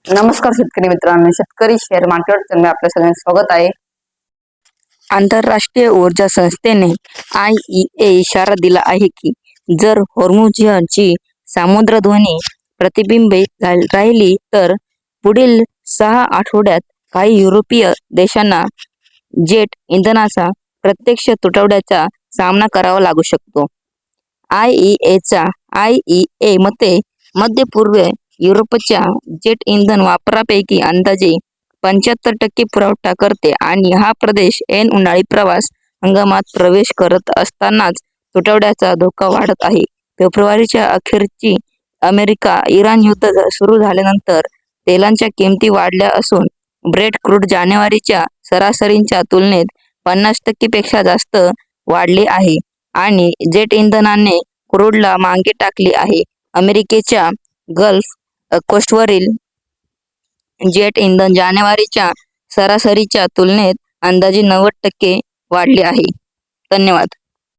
नमस्कार शेतकरी मित्रांनो, शेतकरी शेअर मार्केट चॅनलमध्ये आपल्या सगळ्यांचे स्वागत आहे. आंतरराष्ट्रीय ऊर्जा संस्थेने IEA इशारा दिला आहे की जर हॉर्मुझची सामुद्रधुनी प्रतिबिंबित राहिली तर पुढील 6 आठवड्यात काही युरोपीय देशांना जेट इंधनाचा प्रत्यक्ष तुटवड्याचा सामना करावा लागू शकतो. IEA मते मध्य पूर्व युरोपच्या जेट इंधन वापरापैकी अंदाजे 75% पुरवठा करते आणि हा प्रदेश ऐन उन्हाळी प्रवास हंगामात प्रवेश करत असतानाच तुटवड्याचा धोका वाढत आहे. फेब्रुवारीच्या अखेरची अमेरिका-इराण युद्ध सुरू झाल्यानंतर तेलांच्या किमती वाढल्या असून ब्रेट क्रूड जानेवारीच्या सरासरीच्या तुलनेत 50% पेक्षा जास्त वाढले आहे आणि जेट इंधनाने क्रूडला मागे टाकले आहे. अमेरिकेच्या गल्फ कोस्टवरील जेट इंधन जानेवारीच्या सरासरीच्या तुलनेत अंदाजे 90% वाढले आहे. धन्यवाद.